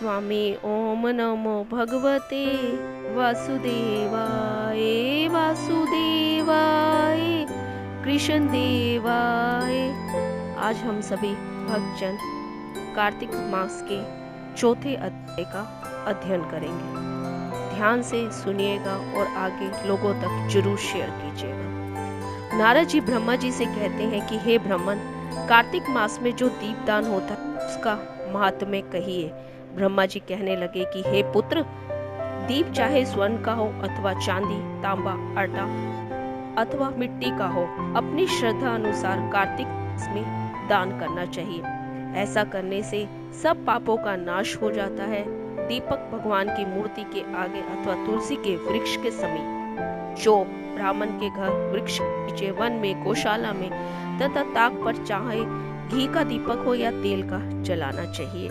स्वामी। ओम नमो भगवते वासुदेवाय वासुदेवाय कृष्ण देवाय। आज हम सभी भक्तजन कार्तिक मास के चौथे अध्याय का अध्ययन करेंगे। ध्यान से सुनिएगा और आगे लोगों तक जरूर शेयर कीजिएगा। नारद जी ब्रह्मा जी से कहते हैं कि हे ब्राह्मण, कार्तिक मास में जो दीपदान होता है उसका महात्म्य कहिए। ब्रह्मा जी कहने लगे कि हे पुत्र, दीप चाहे स्वर्ण का हो अथवा चांदी, तांबा, आटा अथवा मिट्टी का हो, अपनी श्रद्धा अनुसार कार्तिक मास में दान करना चाहिए। ऐसा करने से सब पापों का नाश हो जाता है। दीपक भगवान की मूर्ति के आगे अथवा तुलसी के वृक्ष के समीप, जो ब्राह्मण के घर वृक्ष के नीचे, वन में, गौशाला में तथा ताक पर चाहे घी का दीपक हो या तेल का जलाना चाहिए।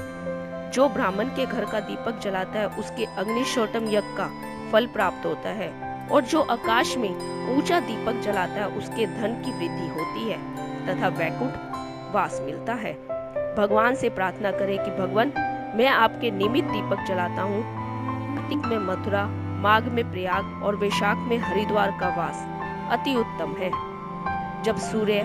जो ब्राह्मण के घर का दीपक जलाता है उसके अग्निशोटम यज्ञ का फल प्राप्त होता है, और जो आकाश में ऊंचा दीपक जलाता है उसके धन की वृद्धि होती है तथा वैकुंठ वास मिलता है। भगवान से प्रार्थना करें कि भगवान, मैं आपके निमित्त दीपक जलाता हूँ। कार्तिक में मथुरा, माघ में प्रयाग और वैशाख में हरिद्वार का वास अति उत्तम है। जब सूर्य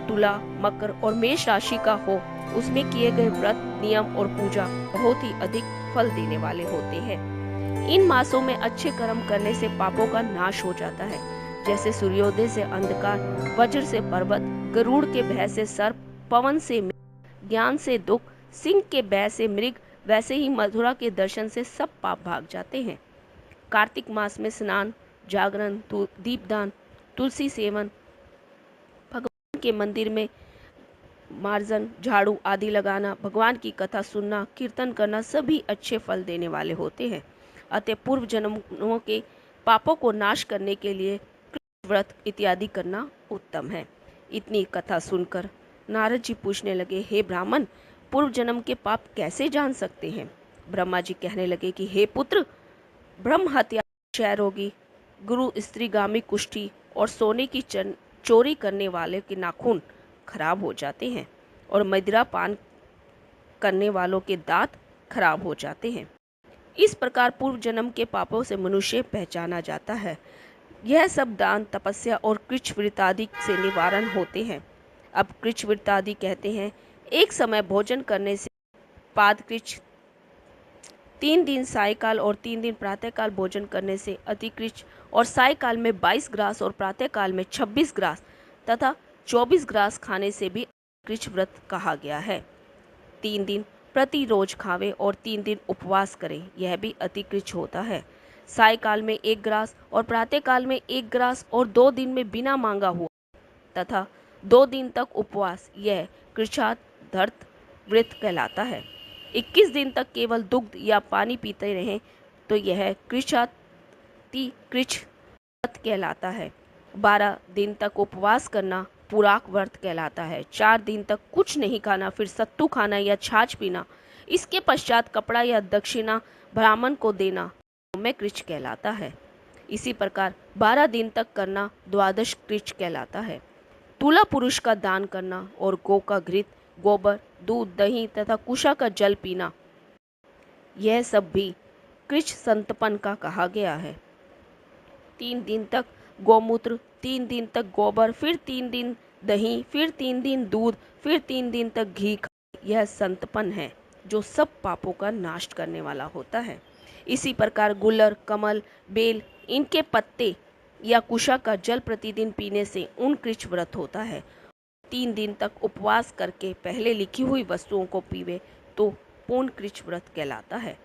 तुला, मकर और मेष राशि का हो, उसमें किए गए व्रत, नियम और पूजा बहुत ही अधिक फल देने वाले होते हैं। इन मासों में अच्छे कर्म करने से पापों का नाश हो जाता है। जैसे सूर्योदय से अंधकार, वज्र से पर्वत, गरुड़ के भय से सर्प, पवन से मेघ, ज्ञान से दुख, सिंह के भय से मृग, वैसे ही मथुरा के दर्शन से सब पाप भाग जाते हैं। कार्तिक मास में स्नान, जागरण, दीपदान, तुलसी सेवन, भगवान के मंदिर में मार्जन, झाड़ू आदि लगाना, भगवान की कथा सुनना, कीर्तन करना सभी अच्छे फल देने वाले होते हैं। अतः पूर्व जन्मों के पापों को नाश करने के लिए व्रत इत्यादि करना उत्तम है। इतनी कथा सुनकर नारद जी पूछने लगे, हे ब्राह्मण, पूर्व जन्म के पाप कैसे जान सकते हैं? ब्रह्मा जी कहने लगे कि हे पुत्र, ब्रह्म हत्या, क्षय रोगी, गुरु स्त्रीगामी कुष्ठी और सोने की चोरी करने वाले के नाखून खराब हो जाते हैं, और मदिरा पान करने वालों के दांत खराब हो जाते हैं। इस प्रकार पूर्व जन्म के पापों से मनुष्य पहचाना जाता है। यह सब दान, तपस्या और कृच्छवृत्तादि से निवारण होते हैं। अब कृच्छवृत्तादि कहते हैं, एक समय भोजन करने से पादकृच्छ, 3 दिन सायकाल और 3 दिन प्रातःकाल भोजन करने से अतिकृच्छ, और सायकाल में 22 ग्रास और प्रातःकाल में 26 ग्रास तथा 24 ग्रास खाने से भी कृच्छ व्रत कहा गया है। 3 दिन प्रति रोज खावे और 3 दिन उपवास करें, यह भी अतिकृच्छ होता है। सायकाल में 1 ग्रास और प्रातःकाल में 1 ग्रास और 2 दिन में बिना मांगा हुआ तथा 2 दिन तक उपवास, यह कृच्छात धर्त व्रत कहलाता है। 21 दिन तक केवल दुग्ध या पानी पीते रहें तो यह कृच्छाति कृच्छ व्रत कहलाता है। 12 दिन तक उपवास करना पुराक व्रत कहलाता है। 4 दिन तक कुछ नहीं खाना, फिर सत्तू खाना या छाछ पीना, इसके पश्चात कपड़ा या दक्षिणा ब्राह्मण को देना में कृच्छ कहलाता है। इसी प्रकार 12 दिन तक करना द्वादश कृच्छ कहलाता है। तुला पुरुष का दान करना और गौ का घृत, गोबर, दूध, दही तथा कुशा का जल पीना, यह सब भी कृच्छ संतपन का कहा गया है। 3 दिन तक गौमूत्र, 3 दिन तक गोबर, फिर 3 दिन दही, फिर 3 दिन दूध, फिर 3 दिन तक घी, यह संतपन है जो सब पापों का नाश करने वाला होता है। इसी प्रकार गुलर, कमल, बेल, इनके पत्ते या कुशा का जल प्रतिदिन पीने से उन कृच्छ व्रत होता है। 3 दिन तक उपवास करके पहले लिखी हुई वस्तुओं को पीवे तो पूर्ण कृच्छ व्रत कहलाता है।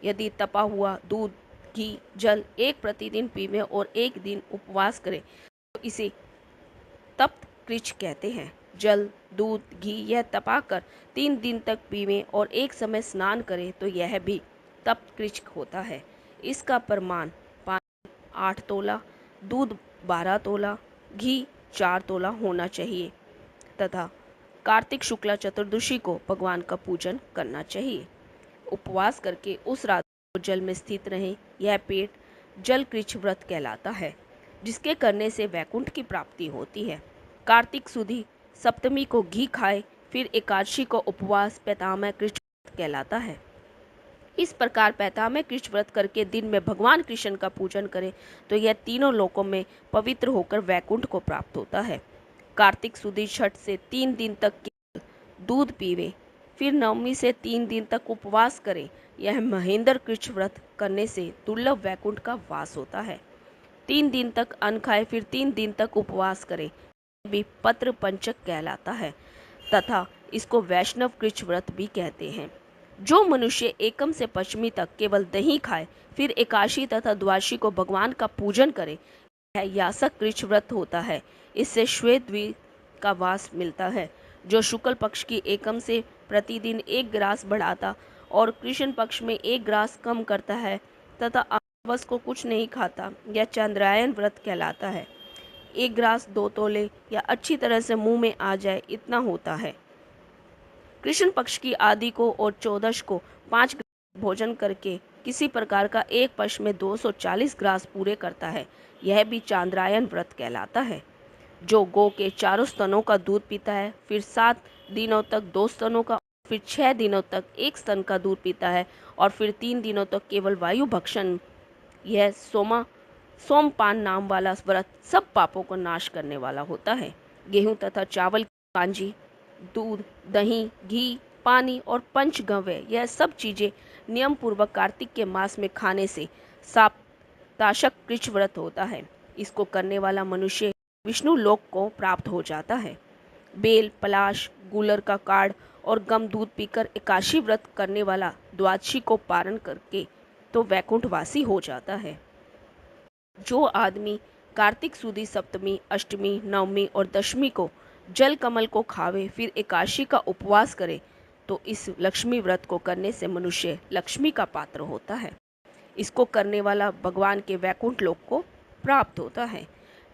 यदि तपा हुआ दूध, घी, जल एक प्रतिदिन पीवे और 1 दिन उपवास करें तो इसे तप्त कृच्छ कहते हैं। जल, दूध, घी यह तपाकर 3 दिन तक पीवें और एक समय स्नान करें तो यह भी तप्त कृच्छ होता है। इसका प्रमाण पानी 8 तोला, दूध 12 तोला, घी 4 तोला होना चाहिए तथा कार्तिक शुक्ला चतुर्दशी को भगवान का पूजन करना चाहिए। उपवास करके उस रात को जल में स्थित रहें, यह पेट जल कृच्छ व्रत कहलाता है, जिसके करने से वैकुंठ की प्राप्ति होती है। कार्तिक सुदी सप्तमी को घी खाए, फिर एकादशी को उपवास पैतामह कृच्छ व्रत कहलाता है। इस प्रकार 95 कृष्ण व्रत करके दिन में भगवान कृष्ण का पूजन करें तो यह तीनों लोकों में पवित्र होकर वैकुंठ को प्राप्त होता है। कार्तिक सुदी छठ से 3 दिन तक केवल दूध पीवे, फिर नवमी से 3 दिन तक उपवास करें। यह महेंद्र कृष्ण व्रत करने से दुर्लभ वैकुंठ का वास होता है। 3 दिन तक अन्न खाए, फिर 3 दिन तक उपवास करें, भी पत्र पंचक कहलाता है तथा इसको वैष्णव कृष्ण व्रत भी कहते हैं। जो मनुष्य एकम से पश्चिमी तक केवल दही खाए, फिर एकादशी तथा द्वादशी को भगवान का पूजन करे, यह यासक कृष्ण व्रत होता है। इससे श्वेत द्वीप का वास मिलता है, जो शुक्ल पक्ष की एकम से प्रतिदिन 1 ग्रास बढ़ाता और कृष्ण पक्ष में 1 ग्रास कम करता है तथा अमावस को कुछ नहीं खाता। यह चंद्रायन व्रत कहलाता है। 1 ग्रास 2 तोले या अच्छी तरह से मुंह में आ जाए इतना होता है। कृष्ण पक्ष की आदि को और 14 को 5 ग्रास भोजन करके किसी प्रकार का एक पक्ष में 240 ग्रास पूरे करता है। यह भी चांद्रायन व्रत कहलाता है। जो गौ के 4 स्तनों का दूध पीता है, फिर 7 दिनों तक 2 स्तनों का, फिर 6 दिनों तक 1 स्तन का दूध पीता है और फिर 3 दिनों तक केवल वायु भक्षण, यह सोमपान नाम वाला व्रत सब पापों को नाश करने वाला होता है। गेहूं तथा चावल की कांजी, दूध, दही, घी, पानी और पंचगव्य, यह सब चीजें नियम पूर्वक कार्तिक के मास में खाने से साप्ताशक कृच्छ व्रत होता है। इसको करने वाला मनुष्य विष्णु लोक को प्राप्त हो जाता है। बेल, पलाश, गूलर का काढ़ और गम दूध पीकर एकादशी व्रत करने वाला द्वादशी को पारण करके तो वैकुंठवासी हो जाता है। जो आदमी कार्तिक सुदी सप्तमी, अष्टमी, नवमी और दशमी को जल कमल को खावे, फिर एकादशी का उपवास करे, तो इस लक्ष्मी व्रत को करने से मनुष्य लक्ष्मी का पात्र होता है। इसको करने वाला भगवान के वैकुंठ लोक को प्राप्त होता है।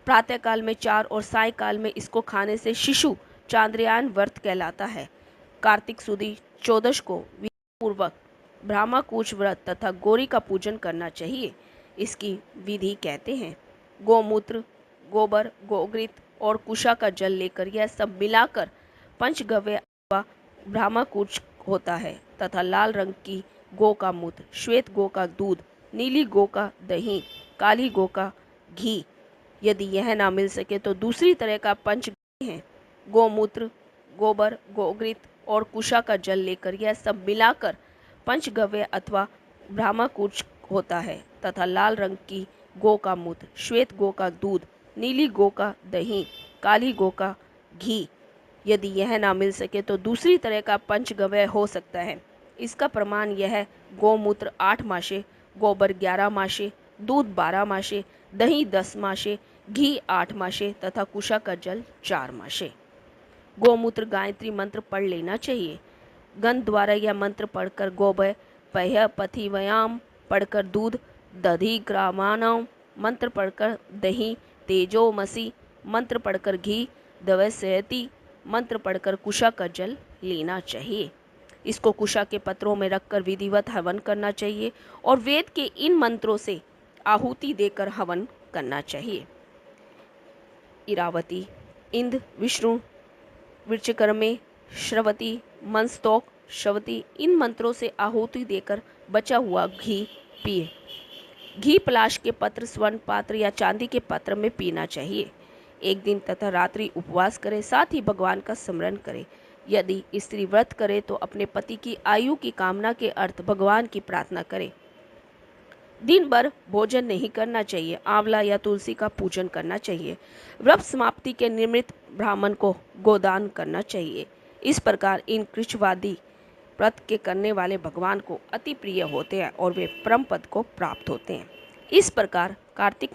प्रातः काल में 4 और साय काल में इसको खाने से शिशु चांद्रयान व्रत कहलाता है। कार्तिक सुदी 14 को विधि पूर्वक ब्रह्मकूच व्रत तथा गौरी का पूजन करना चाहिए। इसकी विधि कहते हैं, गोमूत्र, गोबर, गोघृत और कुशा का जल लेकर यह सब मिलाकर पंचगव्य अथवा ब्रह्मकूच होता है तथा लाल रंग की गौ का मूत्र, श्वेत गौ का दूध, नीली गौ का दही, काली गौ का घी, यदि यह ना मिल सके तो दूसरी तरह का पंचगव्य है, गोमूत्र, गोबर, गोघृत और कुशा का जल लेकर यह सब मिलाकर पंचगव्य अथवा ब्रह्मकूच होता है तथा लाल रंग की गौ का मूत्र, श्वेत गौ का दूध, नीली गौ का दही, काली गौ का घी, यदि यह ना मिल सके तो दूसरी तरह का पंचगव्य हो सकता है। इसका प्रमाण यह है, गोमूत्र 8 मासे, गोबर 11 मासे, दूध 12 मासे, दही 10 मासे, घी 8 मासे तथा कुशा का जल 4 मासे। गोमूत्र गायत्री मंत्र पढ़ लेना चाहिए। गंध द्वारा यह मंत्र पढ़कर गोभय पह्य पथिवयाम पढ़कर दूध, दधि ग्रामानम मंत्र पढ़कर दही, तेजोमसी मंत्र पढ़कर घी, दवैसयति मंत्र पढ़कर कुशा का जल लेना चाहिए। इसको कुशा के पत्रों में रखकर विधिवत हवन करना चाहिए और वेद के इन मंत्रों से आहुति देकर हवन करना चाहिए। इरावती, इंद्र, विष्णु, विश्वकर्मे, श्रवती, मनस्तोक, श्रवती, इन मंत्रों से आहुति देकर बचा हुआ घी पिए। घी पलाश के पत्र, स्वर्ण पात्र या चांदी के पात्र में पीना चाहिए। एक दिन तथा रात्रि उपवास करे, साथ ही भगवान का स्मरण करे। यदि स्त्री व्रत करे तो अपने पति की आयु की कामना के अर्थ भगवान की प्रार्थना करे। दिन भर भोजन नहीं करना चाहिए। आंवला या तुलसी का पूजन करना चाहिए। व्रत समाप्ति के निमित्त ब्राह्मण को गोदान करना चाहिए। इस प्रकार इन कृच्छवादी व्रत के करने वाले भगवान को अति प्रिय होते हैं और वे परम पद को प्राप्त होते हैं। इस प्रकार कार्तिक